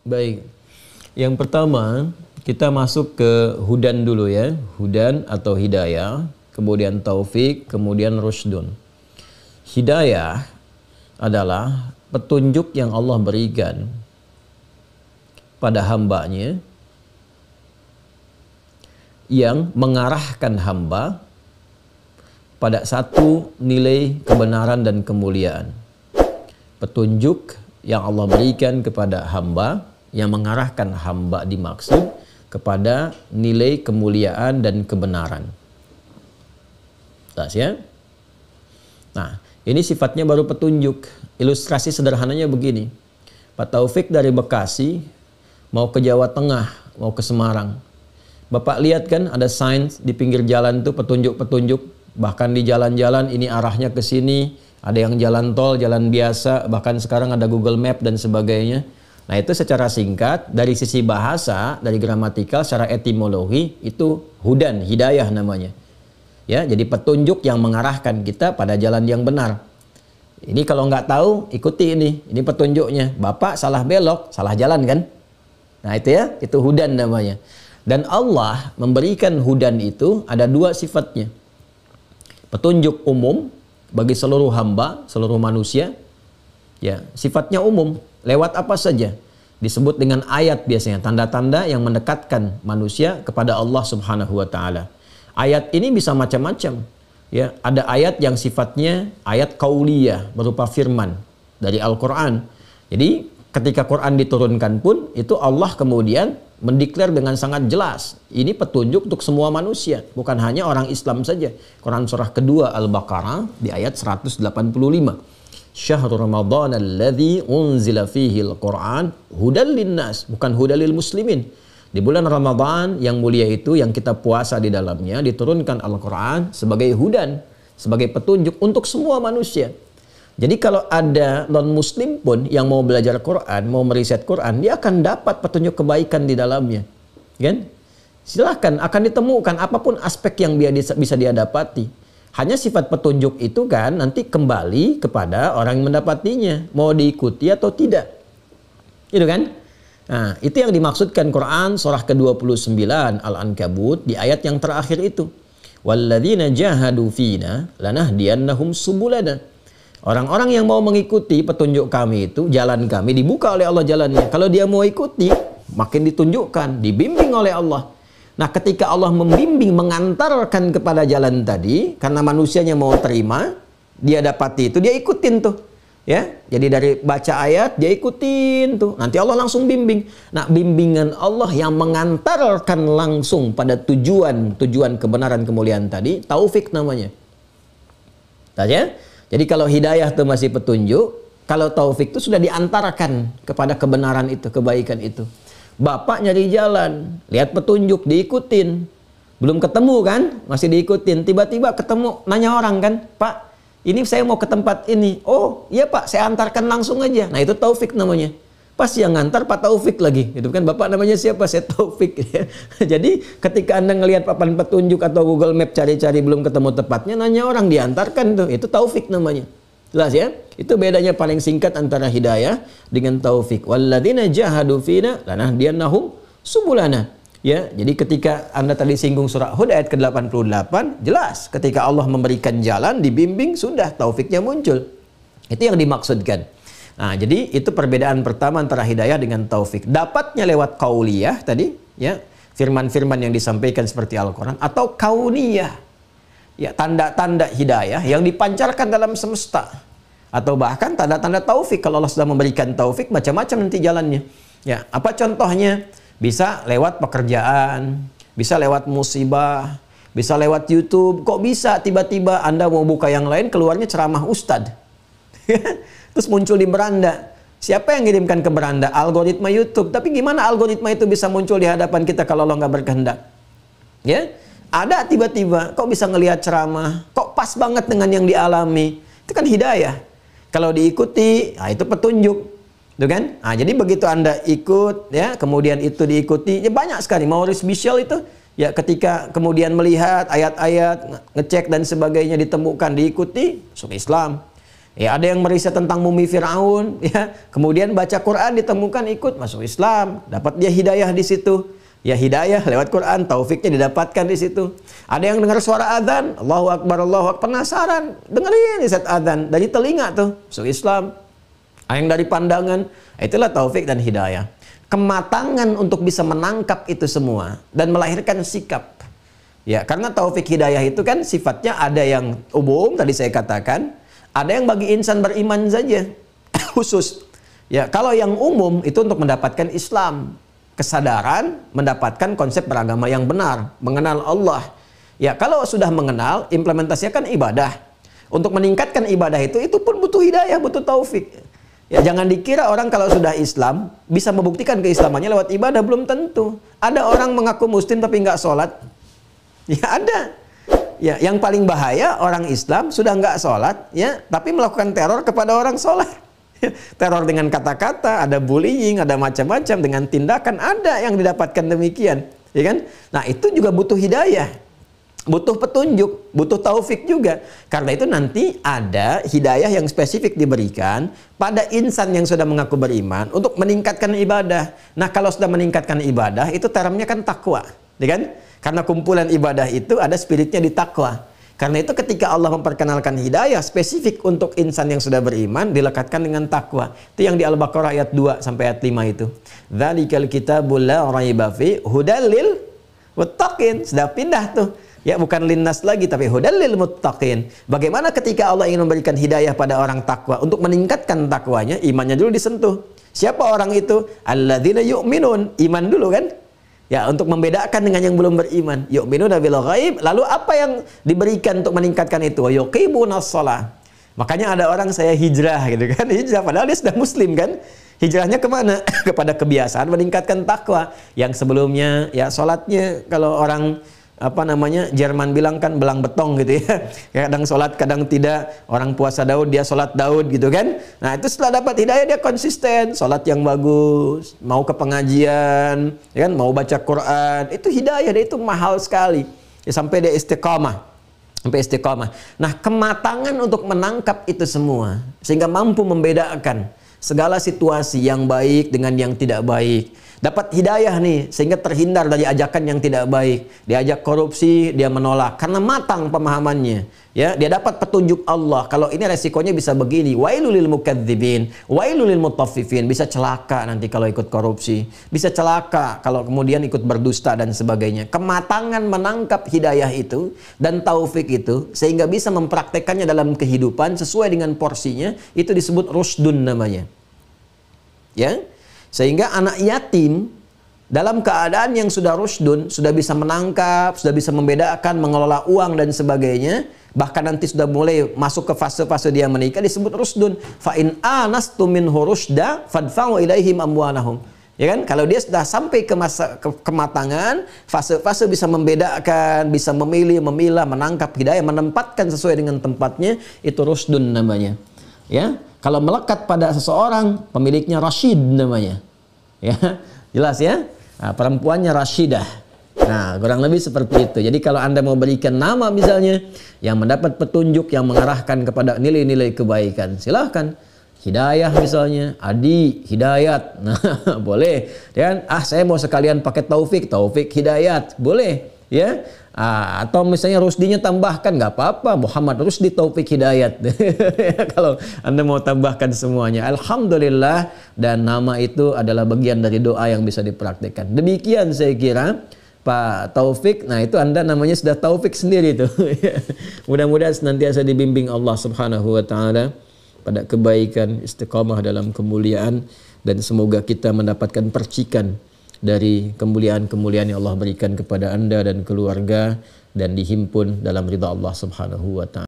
Baik. Yang pertama, kita masuk ke hudan dulu ya. Hudan atau hidayah, kemudian taufik, kemudian rusdun. Hidayah adalah petunjuk yang Allah berikan pada hambanya yang mengarahkan hamba pada satu nilai kebenaran dan kemuliaan. Petunjuk yang Allah berikan kepada hamba yang mengarahkan hamba dimaksud kepada nilai kemuliaan dan kebenaran. Jelas ya? Nah, ini sifatnya baru petunjuk. Ilustrasi sederhananya begini. Pak Taufik dari Bekasi mau ke Jawa Tengah, mau ke Semarang. Bapak lihat kan ada sign di pinggir jalan itu petunjuk-petunjuk. Bahkan di jalan-jalan ini arahnya ke sini. Ada yang jalan tol, jalan biasa. Bahkan sekarang ada Google Map dan sebagainya. Nah itu secara singkat, dari sisi bahasa, dari gramatikal, secara etimologi, itu hudan, hidayah namanya. Ya, jadi petunjuk yang mengarahkan kita pada jalan yang benar. Ini kalau nggak tahu, ikuti ini petunjuknya. Bapak salah belok, salah jalan kan? Nah itu ya, itu hudan namanya. Dan Allah memberikan hudan itu ada dua sifatnya. Petunjuk umum bagi seluruh hamba, seluruh manusia. Ya, sifatnya umum. Lewat apa saja. Disebut dengan ayat biasanya. Tanda-tanda yang mendekatkan manusia kepada Allah subhanahu wa ta'ala. Ayat ini bisa macam-macam. Ya, ada ayat yang sifatnya ayat qauliyah, berupa firman dari Al-Quran. Jadi ketika Quran diturunkan pun, itu Allah kemudian mendeklar dengan sangat jelas. Ini petunjuk untuk semua manusia. Bukan hanya orang Islam saja. Quran surah kedua Al-Baqarah di ayat 185. Syahrul Ramadan alladzi unzila fihi al-Qur'an hudan linnas, bukan hudan lil muslimin. Di bulan Ramadan yang mulia itu, yang kita puasa di dalamnya, diturunkan Al-Quran sebagai hudan, sebagai petunjuk untuk semua manusia. Jadi kalau ada non-muslim pun yang mau belajar Quran, mau meriset Quran, dia akan dapat petunjuk kebaikan di dalamnya. Kan? Silahkan, akan ditemukan apapun aspek yang bisa dia dapati. Hanya sifat petunjuk itu kan nanti kembali kepada orang yang mendapatinya. Mau diikuti atau tidak. Gitu kan? Nah, itu yang dimaksudkan Quran surah ke-29 Al-Ankabut di ayat yang terakhir itu. Walladzina jahadu fina lanahdiyannahum subulana. Orang-orang yang mau mengikuti petunjuk kami itu, jalan kami dibuka oleh Allah jalannya. Kalau dia mau ikuti, makin ditunjukkan, dibimbing oleh Allah. Nah, ketika Allah membimbing, mengantarkan kepada jalan tadi, karena manusianya mau terima, dia dapati itu, dia ikutin tuh. Ya, jadi dari baca ayat, dia ikutin tuh. Nanti Allah langsung bimbing. Nah, bimbingan Allah yang mengantarkan langsung pada tujuan kebenaran kemuliaan tadi, taufik namanya. Ya? Jadi kalau hidayah itu masih petunjuk, kalau taufik itu sudah diantarkan kepada kebenaran itu, kebaikan itu. Bapak nyari jalan, lihat petunjuk, diikutin. Belum ketemu kan, masih diikutin. Tiba-tiba ketemu, nanya orang kan, Pak, ini saya mau ke tempat ini. Oh, iya Pak, saya antarkan langsung aja. Nah, itu taufik namanya. Pas yang ngantar Pak Taufik lagi. Itu kan Bapak namanya siapa? Saya Taufik. Jadi, ketika Anda ngelihat papan petunjuk atau Google Map cari-cari belum ketemu tepatnya, nanya orang, diantarkan tuh. Itu taufik namanya. Jelas ya? Itu bedanya paling singkat antara hidayah dengan taufik. Walladzina jahadu fina lanahdiyannahum subulana. Ya, jadi ketika Anda tadi singgung surah Hud ayat ke-88, jelas ketika Allah memberikan jalan, dibimbing, sudah taufiknya muncul. Itu yang dimaksudkan. Nah, jadi itu perbedaan pertama antara hidayah dengan taufik. Dapatnya lewat qauliyah tadi, ya, firman-firman yang disampaikan seperti Al-Quran, atau kauniyah. Ya, tanda-tanda hidayah yang dipancarkan dalam semesta. Atau bahkan tanda-tanda taufik. Kalau Allah sudah memberikan taufik, macam-macam nanti jalannya. Ya, apa contohnya? Bisa lewat pekerjaan, bisa lewat musibah, bisa lewat YouTube. Kok bisa tiba-tiba Anda mau buka yang lain, keluarnya ceramah ustadz. Terus muncul di beranda. Siapa yang ngirimkan ke beranda? Algoritma YouTube. Tapi gimana algoritma itu bisa muncul di hadapan kita kalau Allah nggak berkehendak? Ya, ada tiba-tiba. Kok bisa ngelihat ceramah? Kok pas banget dengan yang dialami? Itu kan hidayah. Kalau diikuti, nah itu petunjuk. Itu kan? Nah, jadi begitu Anda ikut, ya, kemudian itu diikuti, ya banyak sekali. Maurice Michel itu, ya, ketika kemudian melihat ayat-ayat, ngecek dan sebagainya ditemukan, diikuti, masuk Islam. Ya, ada yang meriset tentang mumi Firaun, ya. Kemudian baca Quran ditemukan ikut masuk Islam, dapat dia hidayah di situ. Ya, hidayah lewat Quran, taufiknya didapatkan di situ. Ada yang dengar suara adzan, Allahu Akbar, Allahu Akbar, penasaran, dengerin riset adzan dari telinga tuh, masuk Islam. Ada yang dari pandangan, itulah taufik dan hidayah. Kematangan untuk bisa menangkap itu semua dan melahirkan sikap. Ya, karena taufik hidayah itu kan sifatnya ada yang umum tadi saya katakan. Ada yang bagi insan beriman saja, khusus. Ya, kalau yang umum itu untuk mendapatkan Islam, kesadaran, mendapatkan konsep beragama yang benar, mengenal Allah. Ya, kalau sudah mengenal, implementasinya kan ibadah. Untuk meningkatkan ibadah itu pun butuh hidayah, butuh taufik. Ya, jangan dikira orang kalau sudah Islam bisa membuktikan keislamannya lewat ibadah, belum tentu. Ada orang mengaku muslim tapi nggak sholat. Ya, ada. Ya, yang paling bahaya orang Islam sudah nggak sholat, ya, tapi melakukan teror kepada orang sholat. Teror dengan kata-kata, ada bullying, ada macam-macam dengan tindakan, ada yang didapatkan demikian, ya kan? Nah, itu juga butuh hidayah, butuh petunjuk, butuh taufik juga. Karena itu nanti ada hidayah yang spesifik diberikan pada insan yang sudah mengaku beriman untuk meningkatkan ibadah. Nah, kalau sudah meningkatkan ibadah, itu termnya kan takwa, ya kan? Karena kumpulan ibadah itu ada spiritnya di takwa. Karena itu ketika Allah memperkenalkan hidayah spesifik untuk insan yang sudah beriman, dilekatkan dengan takwa. Itu yang di Al-Baqarah ayat 2 sampai ayat 5 itu. Dzalikal kitabul la raiba fi hudal lil muttaqin. Sudah pindah tuh. Ya, bukan linnas lagi tapi hudal lil muttaqin. Bagaimana ketika Allah ingin memberikan hidayah pada orang takwa untuk meningkatkan takwanya, imannya dulu disentuh. Siapa orang itu? Alladzina yu'minun. Iman dulu kan? Ya, untuk membedakan dengan yang belum beriman. Yu'minuna bil ghaib. Lalu apa yang diberikan untuk meningkatkan itu? Wa yuqimunas shalah. Makanya ada orang saya hijrah gitu kan. Hijrah padahal dia sudah muslim kan. Hijrahnya kemana? Kepada kebiasaan meningkatkan takwa. Yang sebelumnya ya sholatnya kalau orang Jerman bilang kan belang betong gitu ya. Kadang sholat, kadang tidak. Orang puasa Daud, dia sholat Daud gitu kan. Nah, itu setelah dapat hidayah dia konsisten. Sholat yang bagus, mau ke pengajian, ya kan? Mau baca Quran. Itu hidayah, dia itu mahal sekali. Ya, sampai dia istiqamah. Sampai istiqamah. Nah, kematangan untuk menangkap itu semua. Sehingga mampu membedakan segala situasi yang baik dengan yang tidak baik. Dapat hidayah nih, sehingga terhindar dari ajakan yang tidak baik. Diajak korupsi, dia menolak. Karena matang pemahamannya. Ya, dia dapat petunjuk Allah. Kalau ini resikonya bisa begini. Wailul lil mukadzibin, wailul lil mutaffifin. Bisa celaka nanti kalau ikut korupsi. Bisa celaka kalau kemudian ikut berdusta dan sebagainya. Kematangan menangkap hidayah itu dan taufik itu, sehingga bisa mempraktekannya dalam kehidupan sesuai dengan porsinya, itu disebut rusdun namanya. Ya. Sehingga anak yatim dalam keadaan yang sudah rusdun, sudah bisa menangkap, sudah bisa membedakan, mengelola uang dan sebagainya, bahkan nanti sudah mulai masuk ke fase-fase dia menikah, disebut rusdun. Fa in anastum minhu rusda fadfa'u ilaihim amwalahum. Ya kan? Kalau dia sudah sampai ke masa kematangan, fase-fase bisa membedakan, bisa memilih, memilah, menangkap hidayah, menempatkan sesuai dengan tempatnya, itu rusdun namanya. Ya, kalau melekat pada seseorang, pemiliknya Rashid namanya. Ya, jelas ya. Nah, perempuannya Rashidah. Nah, kurang lebih seperti itu. Jadi kalau Anda mau berikan nama misalnya yang mendapat petunjuk yang mengarahkan kepada nilai-nilai kebaikan, silahkan. Hidayah misalnya, Adi, Hidayat. Nah, boleh. Dan saya mau sekalian pakai Taufik, Taufik Hidayat. Boleh, ya. Atau misalnya Rusdinya tambahkan, nggak apa-apa, Muhammad Rusdi Taufik Hidayat. Kalau Anda mau tambahkan semuanya, alhamdulillah. Dan nama itu adalah bagian dari doa yang bisa dipraktikkan. Demikian saya kira Pak Taufik. Nah, itu Anda namanya sudah Taufik sendiri itu. Mudah-mudahan senantiasa dibimbing Allah Subhanahu wa taala pada kebaikan, istiqamah dalam kemuliaan, dan semoga kita mendapatkan percikan dari kemuliaan-kemuliaan yang Allah berikan kepada Anda dan keluarga, dan dihimpun dalam ridha Allah Subhanahu wa ta'ala.